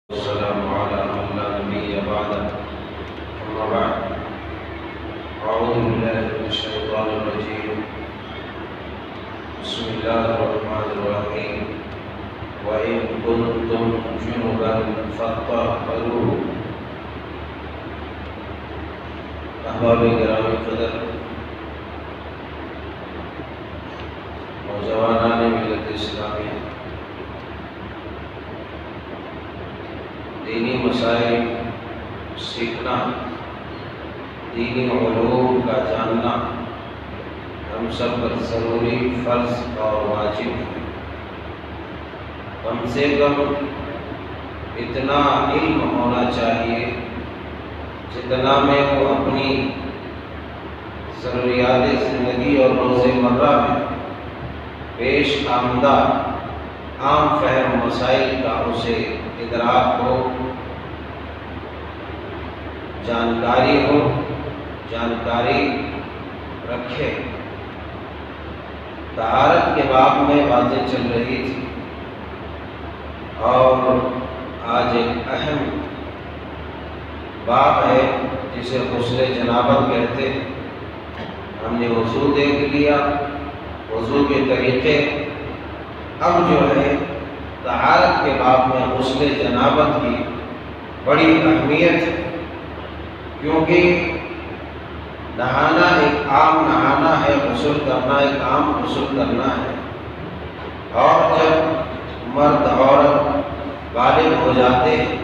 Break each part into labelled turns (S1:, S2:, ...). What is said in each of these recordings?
S1: والسلام على من لا نبي بعده. أما بعد، أعوذ بالله من الشيطان الرجيم. بسم الله الرحمن الرحيم. وإن كنتم جنبا فاطهروا. احباب گرامی قدر، نوجوانان ملت اسلامی، دینی مسائل سیکھنا، دینی علوم کا جاننا ہم سب پر ضروری، فرض اور واجب ہے۔ کم سے کم اتنا علم ہونا چاہیے جتنا میں وہ اپنی ضروریات زندگی اور روزمرہ میں پیش آمدہ عام فہم مسائل کا اسے ادراک ہو، جانکاری رکھے۔ طہارت کے باب میں باتیں چل رہی تھی اور آج ایک اہم باب ہے جسے غسل جنابت کہتے ہیں۔ ہم نے وضو دیکھ لیا، وضو کے طریقے۔ اب جو ہے طہارت کے باب میں غسل جنابت کی بڑی اہمیت ہے، کیونکہ نہانا ایک عام نہانا ہے، غسل کرنا ایک عام غسل کرنا ہے۔ اور جب مرد عورت بالغ ہو جاتے ہیں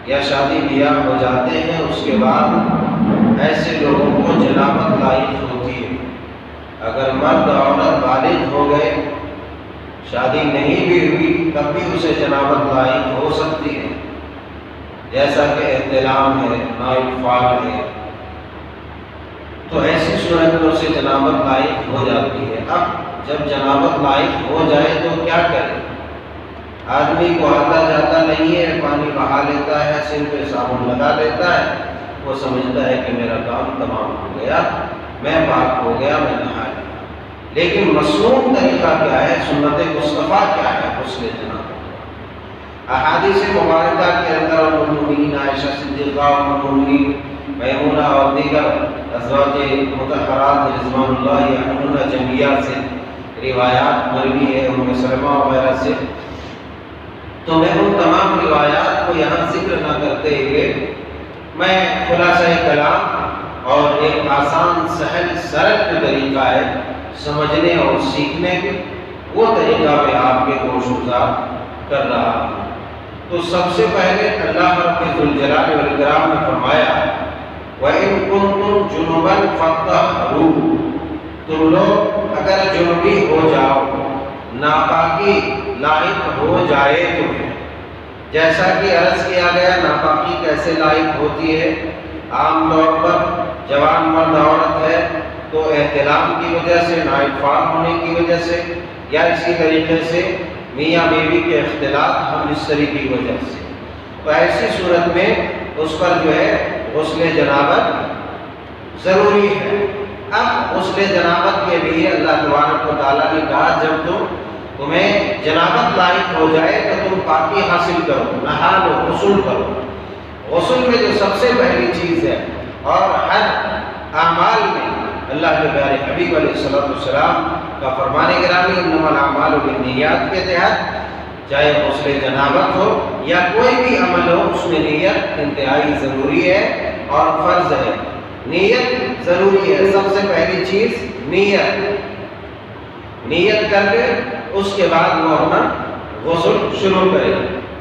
S1: یا شادی بیاہ ہو جاتے ہیں، اس کے بعد ایسے لوگوں کو جنابت لاحق ہوتی ہے۔ اگر مرد عورت بالغ ہو گئے، شادی نہیں بھی ہوئی، تب بھی اسے جنابت لاحق ہو سکتی ہے، جیسا کہ احتلام ہے، نائب فال ہے، تو ایسی صورت میں اسے جنابت لاحق ہو جاتی ہے۔ اب جب جنابت لاحق ہو جائے تو کیا کرے؟ آدمی کو آتا جاتا نہیں ہے، پانی بہا لیتا ہے، سر پہ صابن لگا لیتا ہے، وہ سمجھتا ہے کہ میرا کام تمام ہو گیا، میں پاک ہو گیا، میں نہا لیا۔ لیکن مصنون طریقہ کیا ہے، سنت مصطفیٰ کیا ہے غسل جنابت؟ احادیث مبارکہ کے اندر ام المؤمنین عائشہ صدیقہ، ام المؤمنین میمونہ اور دیگر ازواج مطہرات رضوان اللہ عنہن جميعا سے روایات مروی ہے، ام سلمہ وغیرہ سے۔ تو میں ان تمام روایات کو یہاں ذکر نہ کرتے ہوئے میں خلاصہ کلام اور ایک آسان سہل سرل جو طریقہ ہے سمجھنے اور سیکھنے کے، وہ طریقہ میں آپ کے گوشگزار کر رہا ہوں۔ تو سب سے پہلے اللہ رب ذوالجلال والاکرام نے فرمایا وَإِن كُنتُمْ جُنُبًا فَاطَّهِرُوا، تم لوگ اگر جنوبی ہو جاؤ، ناپاکی لاحق ہو جائے تمہیں۔ جیسا کہ عرض کیا گیا، ناپاکی کیسے لاحق ہوتی ہے؟ عام طور پر جوان مرد عورت ہے تو احتلام کی وجہ سے، نائب فال ہونے کی وجہ سے، یا اسی طریقے سے میاں بیوی کے اختلاط ہم رشتری کی وجہ سے، تو ایسی صورت میں اس پر جو ہے غسل جنابت ضروری ہے۔ اب غسل جنابت کے لیے اللہ تبارک و تعالیٰ نے کہا جب تمہیں جنابت لاحق ہو جائے تو تم پاکی حاصل کرو، نہا لو، غسل کرو۔ غسل میں جو سب سے پہلی چیز ہے اور ہر اعمال میں اللہ کے پیارے حبیب علیہ السلام کا فرمان گرامی انما الاعمال بالنیات کے تحت، چاہے غسل جنابت ہو یا کوئی بھی عمل ہو، اس میں نیت انتہائی ضروری ہے اور فرض ہے۔ نیت ضروری ہے، سب سے پہلی چیز نیت کر کے اس کے بعد وہ اپنا غسل شروع کرے۔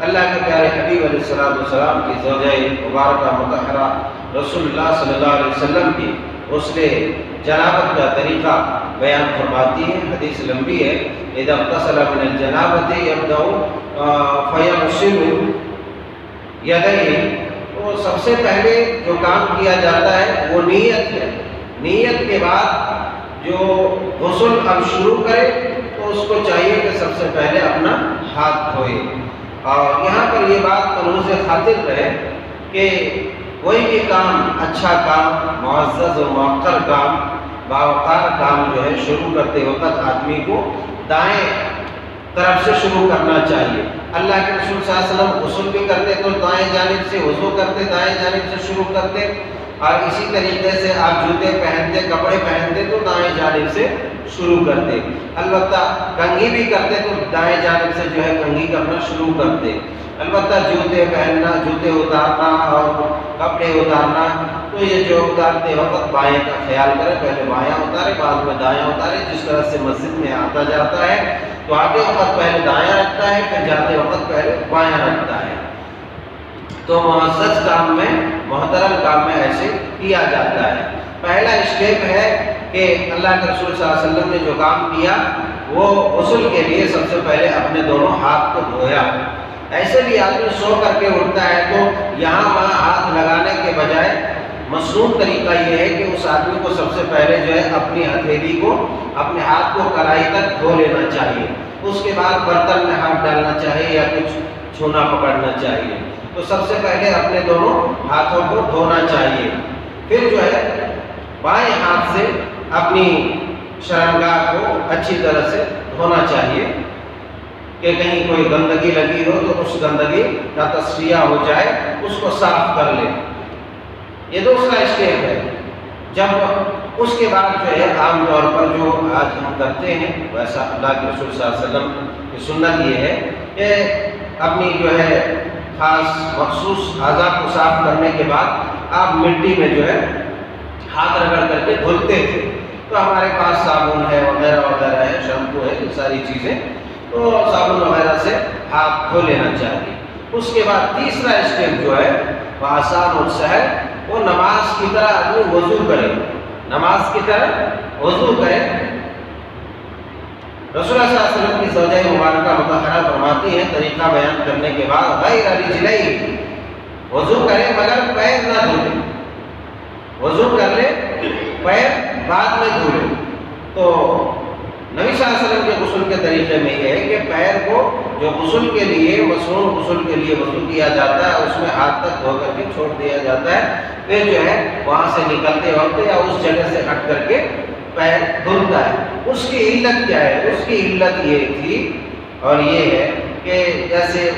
S1: اللہ کے پیارے حبیب علیہ السلام کی زوجہ مبارکہ مطہرہ رسول اللہ صلی اللہ علیہ وسلم کی غسل جنابت کا طریقہ بیان فرماتی ہے، حدیث لمبی ہے۔ اذا اغتسل من الجنابۃ یبدأ فیغسل یدیہ، تو سب سے پہلے جو کام کیا جاتا ہے وہ نیت ہے۔ نیت کے بعد جو غسل اب شروع کرے تو اس کو چاہیے کہ سب سے پہلے اپنا ہاتھ دھوئے۔ اور یہاں پر یہ بات ملحوظ خاطر رہے کہ کوئی بھی کام، اچھا کام، معزز و موقر کام، باوقار کام جو ہے شروع کرتے وقت آدمی کو دائیں طرف سے شروع کرنا چاہیے۔ اللہ کے رسول صلی اللہ علیہ وسلم غسل بھی کرتے تو دائیں جانب سے، وضو کرتے دائیں جانب سے شروع کرتے، اور اسی طریقے سے آپ جوتے پہنتے، کپڑے پہنتے تو دائیں جانب سے شروع کرتے۔ البتہ کنگھی بھی کرتے تو دائیں جانب سے جو ہے کنگھی کرنا شروع کرتے۔ البتہ جوتے پہننا، جوتے اتارنا اور کپڑے اتارنا، تو یہ جو اتارتے وقت بائیں کا خیال کریں، پہلے بایاں اتارے بعد میں دایاں اتارے۔ جس طرح سے مسجد میں آتا جاتا ہے تو آتے وقت پہلے دایاں رکھتا ہے، پھر جاتے وقت پہلے بایاں رکھتا ہے۔ تو معزز کام میں، محترم کام میں ایسے کیا جاتا ہے۔ پہلا اسٹیپ ہے کہ اللہ کے رسول صلی اللہ علیہ وسلم نے جو کام کیا وہ غسل کے لیے سب سے پہلے اپنے دونوں ہاتھ کو دھویا۔ ایسے بھی آدمی سو کر کے اٹھتا ہے تو یہاں وہاں ہاتھ لگانے کے بجائے مصنون طریقہ یہ ہے کہ اس آدمی کو سب سے پہلے جو ہے اپنی ہتھیلی کو، اپنے ہاتھ کو کلائی تک دھو لینا چاہیے۔ اس کے بعد برتن میں ہاتھ ڈالنا چاہیے یا کچھ چھونا پکڑنا چاہیے۔ تو سب سے پہلے اپنے دونوں ہاتھوں کو دھونا چاہیے، پھر جو ہے بائیں ہاتھ سے اپنی شرمگاہ کو اچھی طرح سے دھونا چاہیے کہ کہیں کوئی گندگی لگی ہو تو اس گندگی کا تصفیہ ہو جائے، اس کو صاف کر لے۔ یہ دوسرا اسٹیپ ہے۔ جب اس کے بعد جو ہے عام طور پر جو آج ہم کرتے ہیں ویسا اللہ کے رسول صلی اللہ علیہ وسلم کی سنت یہ ہے کہ اپنی جو ہے خاص مخصوص اعضاء کو صاف کرنے کے بعد آپ مٹی میں جو ہے ہاتھ رگڑ کر کے دھلتے تھے۔ تو ہمارے پاس صابن ہے وغیرہ وغیرہ ہے، شیمپو ہے، یہ ساری چیزیں، تو صابن وغیرہ سے ہاتھ دھو لینا چاہیے۔ اس کے بعد تیسرا اسٹیپ جو ہے وہ آسان اور سہل، وہ نماز کی طرح آدمی وضو کرے، نماز کی طرح وضو کرے۔ رسول اللہ صلی اللہ علیہ وسلم کی زوجہ مبارکہ مطہرہ فرماتی ہیں طریقہ بیان کرنے کے بعد غیر رجلین، وضو کرے مگر پیر نہ دھلے، وضو کر لے پیر بعد میں دھلے۔ تو نبی صلی اللہ علیہ وسلم کے غسل کے طریقے میں یہ ہے کہ پیر کو جو غسل کے لیے، مصنون غسل کے لیے وضو کیا جاتا ہے، اس میں ہاتھ تک دھو کر کے چھوڑ دیا جاتا ہے، پھر جو ہے وہاں سے نکلتے وقت یا اس جگہ سے ہٹ کر کے پیر دھلتا ہے۔ اس کی علت کیا ہے؟ اس کی علت یہ تھی اور یہ ہے کہ جیسے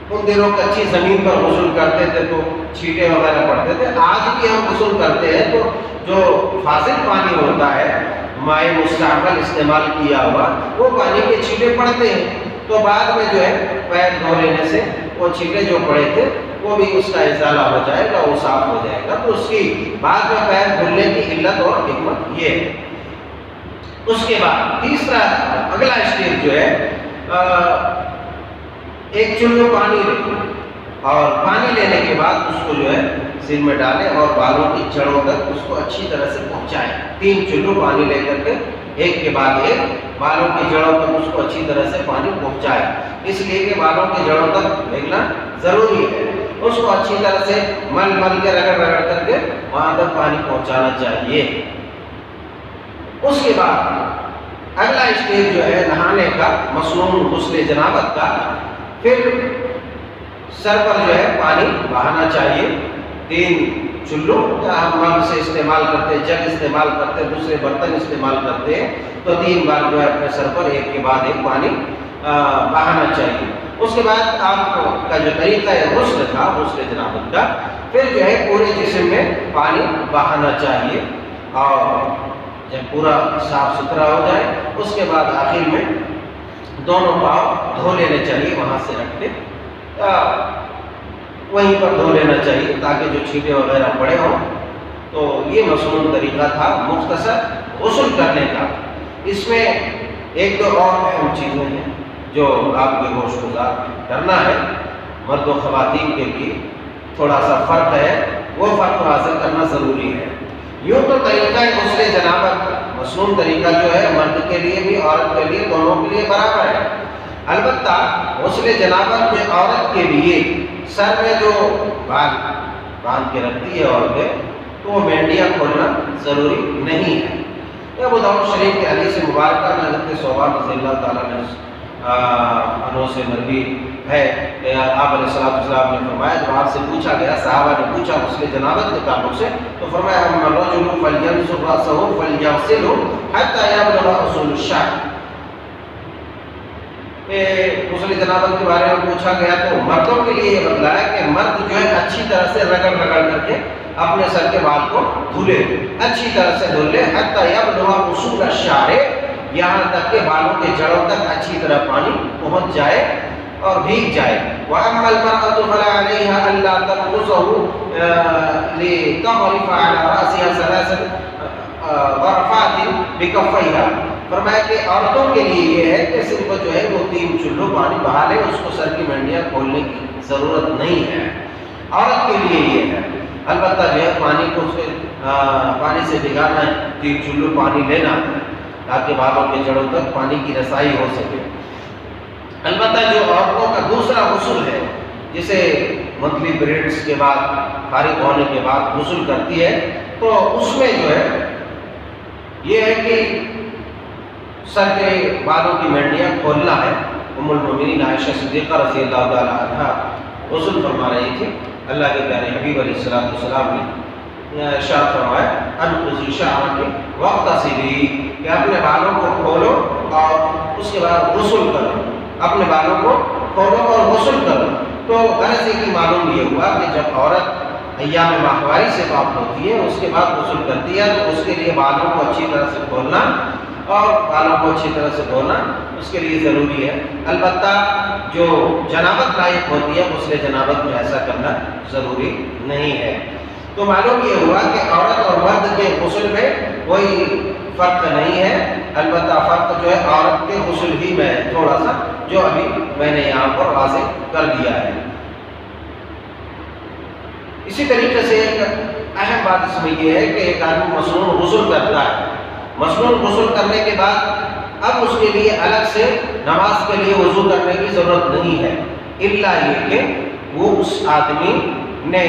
S1: ان دنوں کچی زمین پر غسل کرتے تھے تو چھینٹے وغیرہ پڑتے تھے، آج بھی ہم غسل کرتے ہیں تو جو فاضل پانی ہوتا ہے، مائع مستعمل استعمال کیا ہوا، وہ پانی کے چھینٹے پڑتے ہیں، تو بعد میں جو ہے پیر دھو لینے سے وہ چھینٹے جو پڑے تھے وہ بھی اس کا ازالہ ہو جائے گا، وہ صاف ہو جائے گا۔ تو اس کی بعد میں پیر دھلنے کی علت اور حکمت یہ ہے۔ اس کے بعد تیسرا اگلا اسٹیپ جو ہے، ایک چلو پانی لے اور پانی لینے کے بعد اس کو جو ہے سر میں ڈالے اور بالوں کی جڑوں تک اس کو اچھی طرح سے پہنچائے۔ 3 چلو پانی لے کر کے ایک کے بعد ایک بالوں کی جڑوں تک اس کو اچھی طرح سے پانی پہنچائے، اس لیے کہ بالوں کی جڑوں تک بھیگنا ضروری ہے۔ اس کو اچھی طرح سے مل کے رگڑ کر کے وہاں تک پانی پہنچانا چاہیے۔ اس کے بعد اگلا اسٹیج جو ہے نہانے کا، مصنون غسل جنابت کا، پھر سر پر جو ہے پانی بہانا چاہیے۔ 3 چلو ہم مگ سے استعمال کرتے، جگ استعمال کرتے، دوسرے برتن استعمال کرتے ہیں، تو 3 بار جو ہے اپنے سر پر ایک کے بعد ایک پانی بہانا چاہیے۔ اس کے بعد آپ کا جو طریقہ ہے غسل تھا، غسل جنابت کا، پھر جو ہے پورے جسم میں پانی بہانا چاہیے، اور جب پورا صاف ستھرا ہو جائے اس کے بعد آخر میں دونوں پاؤں دھو لینے چاہیے، وہاں سے رکھ کے وہیں پر دھو لینا چاہیے تاکہ جو چھینٹے وغیرہ پڑے ہوں۔ تو یہ مصنون طریقہ تھا مختصر غسل کرنے کا۔ اس میں 1-2 اور اہم چیزیں ہیں جو آپ کے ہوش گزار کرنا ہے، مرد و خواتین کے لیے تھوڑا سا فرق ہے، وہ فرق حاصل کرنا ضروری ہے۔ یوں تو طریقہ غسل جنابت، مصنون طریقہ جو ہے مرد کے لیے بھی عورت کے لیے، دونوں کے لیے برابر ہے۔ البتہ غسل جنابت میں عورت کے لیے سر میں جو بال باندھ کے رکھتی ہے عورتیں، تو وہ مینڈیاں کھولنا ضروری نہیں ہے۔ یہ ابو داؤد شریف کے حدیث مبارکہ میں حضرت ثوبان رضی اللہ تعالیٰ عنہ سے مروی ہے کہ آپ علیہ السلام نے فرمایا، جب آپ سے پوچھا گیا، صحابہ نے پوچھا غسل جنابت کے تعلق سے، تو فرمایا اما الرجل فلینصب رأسہ فلیغسلہ حتی یبلغ اصول الشعر۔ غسل جنابت کے بارے میں پوچھا گیا تو مردوں کے لیے یہ بتلایا کہ مرد جو ہے اچھی طرح سے رگڑ کر کے اپنے سر کے بال کو دھلے، اچھی طرح سے دھل لے، حتی یبلغ اصول الشعر، یہاں تک کہ بالوں کے جڑوں تک اچھی طرح پانی پہنچ جائے اور بھیگ جائے۔ وَأَمَّا الْمَرْأَةُ فَلَا عَلَيْهَا أَلَّا تَنْقُصَهُ لِتَغْرِفَ عَلَى رَأْسِهَا ثَلَاثَ غَرْفَاتٍ بِكَفَّيْهَا۔ فرمایا کہ عورتوں کے لیے یہ ہے کہ صرف جو ہے وہ 3 چلو پانی بہا لے، اس کو سر کی منڈیاں کھولنے کی ضرورت نہیں ہے، عورت کے لیے یہ ہے۔ البتہ جو ہے پانی کو اس کے پانی سے بھگانا ہے، 3 چلو پانی لینا ہے تاکہ بالوں کے جڑوں تک پانی کی رسائی ہو سکے۔ البتہ جو عورتوں کا دوسرا غسل ہے، جسے منتھلی پیریڈز کے بعد فارغ ہونے کے بعد غسل کرتی ہے، تو اس میں جو ہے یہ ہے کہ سر کے بالوں کی منڈیاں کھولنا ہے۔ ام المؤمنین عائشہ صدیقہ رضی اللہ تعالی عنہا غسل فرما رہی تھی، اللہ کے پیارے حبیب علیہ السلام نے ارشاد فرمایا انقضی شعرک واغتسلی، کہ اپنے بالوں کو کھولو اور اس کے بعد غسل کرو، اپنے بالوں کو کھولو اور غسل کرو۔ تو غرض یہ کہ معلوم یہ ہوا کہ جب عورت ایام ماہواری سے پاک ہوتی ہے، اس کے بعد غسل کرتی ہے، تو اس کے لیے بالوں کو اچھی طرح سے کھولنا اور بالوں کو اچھی طرح سے دھونا اس کے لیے ضروری ہے۔ البتہ جو جنابت لائق ہوتی ہے غسل جنابت میں ایسا کرنا ضروری نہیں ہے۔ تو معلوم یہ ہوا کہ عورت اور مرد کے غسل میں کوئی فرق نہیں ہے، البتہ فرق جو ہے عورت کے غسل ہی میں ہے تھوڑا سا، جو ابھی میں نے یہاں پر واضح کر دیا ہے۔ اسی طریقے سے ایک اہم بات اس میں یہ ہے کہ ایک آدمی مصنون غسل کرتا ہے، مصنون غسل کرنے کے بعد اب اس کے لیے الگ سے نماز کے لیے وضو کرنے کی ضرورت نہیں ہے، الا یہ کہ وہ اس آدمی نے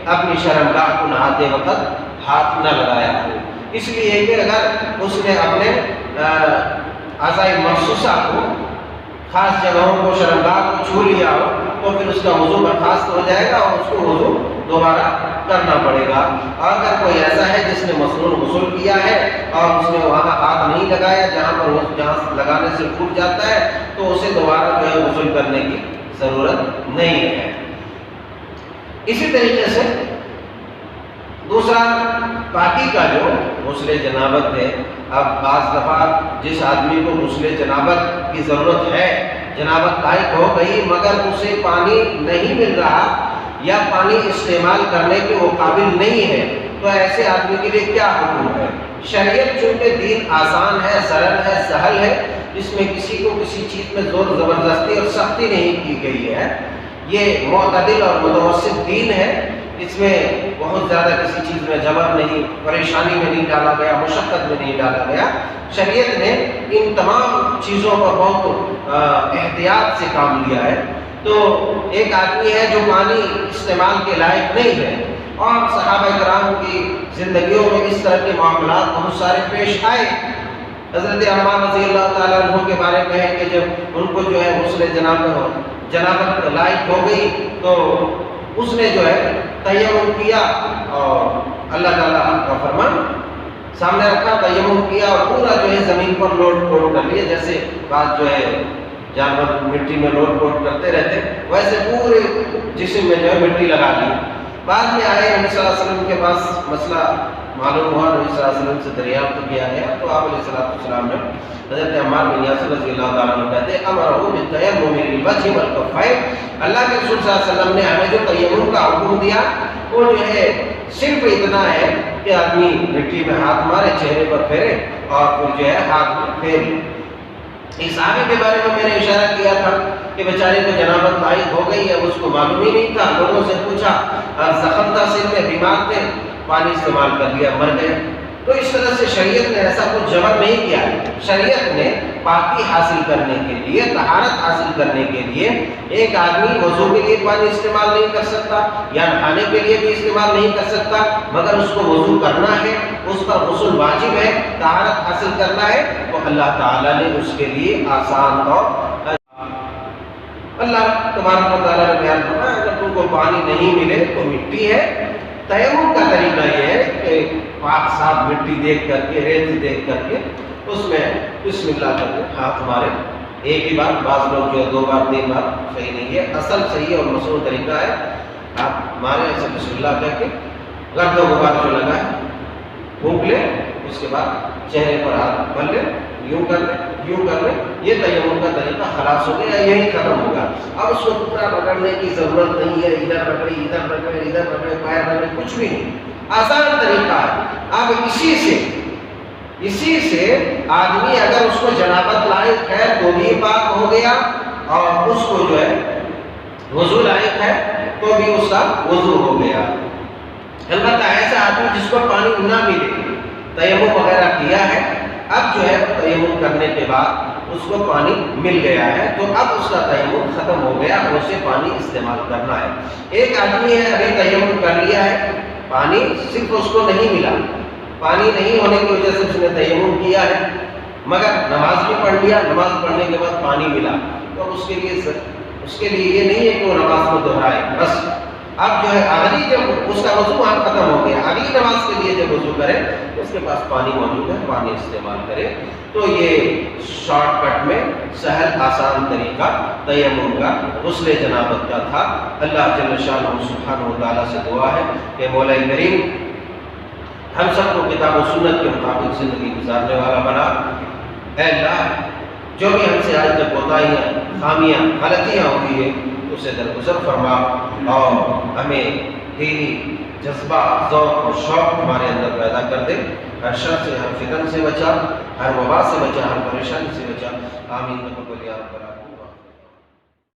S1: اپنی شرمگاہ کو نہاتے وقت ہاتھ نہ لگایا ہو، اس لیے کہ اگر اس نے اپنے اعضاء مخصوصہ کو، خاص جگہوں کو، شرمگاہ کو چھو لیا ہو تو پھر اس کا وضو برخاست ہو جائے گا اور اس کو وضو دوبارہ کرنا پڑے گا۔ اور اگر کوئی ایسا ہے جس نے مصنون غسل کیا ہے اور اس نے وہاں ہاتھ نہیں لگایا جہاں پر جہاں لگانے سے ٹوٹ جاتا ہے، تو اسے دوبارہ جو ہے غسل کرنے کی ضرورت نہیں ہے۔ اسی طریقے سے دوسرا پاکی کا جو غسل جنابت ہے، اب بعض دفعہ جس آدمی کو غسل جنابت کی ضرورت ہے، جنابت لائق ہو گئی مگر اسے پانی نہیں مل رہا یا پانی استعمال کرنے کے وہ قابل نہیں ہے، تو ایسے آدمی کے لیے کیا حکم ہے؟ شریعت چونکہ دین آسان ہے، سرل ہے، سہل ہے، اس میں کسی کو کسی چیز میں زور زبردستی اور سختی نہیں کی گئی ہے، یہ معتدل اور متوسط دین ہے، اس میں بہت زیادہ کسی چیز میں جبر نہیں، پریشانی میں نہیں ڈالا گیا، مشقت میں نہیں ڈالا گیا۔ شریعت نے ان تمام چیزوں پر بہت احتیاط سے کام لیا ہے۔ تو ایک آدمی ہے جو پانی استعمال کے لائق نہیں ہے، اور صحابہ کرام کی زندگیوں میں اس طرح کے معاملات بہت سارے پیش آئے۔ حضرت عمار رضی اللہ تعالیٰ عنہ کے بارے میں ہے کہ جب ان کو جو ہے غسل جنابت لائق ہو گئی تو اس نے جو ہے تیمم کیا اور اللہ تعالیٰ کا فرمان سامنے رکھا، تیمم کیا اور پورا جو ہے زمین پر لوٹ پوٹ کر لیا، جیسے بات جو ہے جانور مٹی میں لوٹ پوٹ کرتے رہتے ویسے پورے جسم میں جو ہے مٹی لگا لی۔ بعد میں آئے نبی صلی اللہ علیہ وسلم کے پاس، مسئلہ معلوم ہوا، نبی صلی اللہ علیہ وسلم سے دریافت کیا گیا تو آپ علیہ السلام نے حضرت عمار بن یاسر رضی اللہ تعالیٰ عنہ کہتے ہیں امرہ بالتیمم للوجہ والکفین، اللہ کے رسول صلی اللہ علیہ وسلم نے ہمیں جو تیمم کا حکم دیا وہ جو ہے صرف اتنا ہے کہ آدمی مٹی میں ہاتھ مارے، چہرے پر پھیرے اور پھر جو ہے ہاتھ میں پھیر لے۔ اس صحابی کے بارے میں نے اشارہ کیا تھا کہ بیچارے کو جنابت لائق ہو گئی، اب اس کو معلوم ہی نہیں تھا، لوگوں سے پوچھا، زخم تھا سر میں، بیمار تھے، پانی استعمال کر لیا، مر گئے۔ تو اس طرح سے شریعت نے ایسا کچھ جبر نہیں کیا، شریعت نے پاکی حاصل کرنے کے لیے، طہارت حاصل کرنے کے لیے، ایک آدمی وضو کے لیے پانی استعمال نہیں کر سکتا یا نہانے کے لیے بھی استعمال نہیں کر سکتا، مگر اس کو وضو کرنا ہے، اس پر غسل واجب ہے، طہارت حاصل کرنا ہے، تو اللہ تعالیٰ نے اس کے لیے آسان اور اللہ تبارک و تعالیٰ نے بیان کرنا ہے اگر تم کو پانی نہیں ملے تو مٹی ہے۔ تیمم کا طریقہ یہ ہے کہ پاک صاف مٹی دیکھ کر کے، ریت دیکھ کر کے اس میں بسم اللہ کر کے ہاتھ مارے، ایک ہی بار، بعض لوگ جو ہے 2 بار 3 بار، صحیح نہیں ہے. اصل صحیح اور مشہور طریقہ ہے آپ مارے ایسے بسم اللہ کہہ کے گرد و غبار جو لگا ہے پھونک لیں، اس کے بعد چہرے پر ہاتھ بھر لیں، یوں کر لیں یوں کر لیں. یہ تیمم کا طریقہ خلاص ہو گیا، یہی ختم ہوگا. اب اس کو پورا پکڑنے کی ضرورت نہیں ہے، ادھر پکڑے ادھر پکڑے ادھر پکڑے پیر پکڑے، کچھ بھی نہیں. آسان طریقہ ہے. اب اسی سے آدمی اگر اس کو جنابت لائق ہے تو بھی پاک ہو گیا، اور اس کو جو ہے وضو لائق ہے تو بھی اس کا وضو ہو گیا. البتہ ایسا آدمی جس کو پانی نہ ملے، تیمم وغیرہ کیا ہے، اب جو ہے تیمم کرنے کے بعد اس کو پانی مل گیا ہے تو اب اس کا تیمم ختم ہو گیا، اسے پانی استعمال کرنا ہے. ایک آدمی ہے ابھی تیمم کر لیا ہے، پانی صرف اس کو نہیں ملا، پانی نہیں ہونے کی وجہ سے اس نے تیمم کیا ہے، مگر نماز بھی پڑھ لیا، نماز پڑھنے کے بعد پانی ملا، تو اس کے لیے یہ نہیں ہے کہ وہ نماز کو دہرائے. بس اب جو ہے اگلی جب اس کا وضو وہاں ختم ہو گیا، اگلی نماز کے لیے جب وضو کرے تو اس کے پاس پانی موجود ہے، پانی استعمال کرے. تو یہ شارٹ کٹ میں سہل آسان طریقہ تیمم کا غسل جنابت کا تھا. اللہ جل شانہ سبحانہ و تعالیٰ سے دعا ہے کہ مولا کریم ہم سب کو کتاب و سنت کے مطابق زندگی گزارنے والا بنا. اے اللہ جو بھی ہم سے آج تک کوتاہیاں، خامیاں، غلطیاں ہوئی ہیں اسے درگزر فرما، اور ہمیں دینی جذبہ، ذوق اور شوق ہمارے اندر پیدا کر دے. ہر شر سے، ہر فتن سے بچا، ہر وبا سے بچا، ہر پریشانی سے بچا. آمین.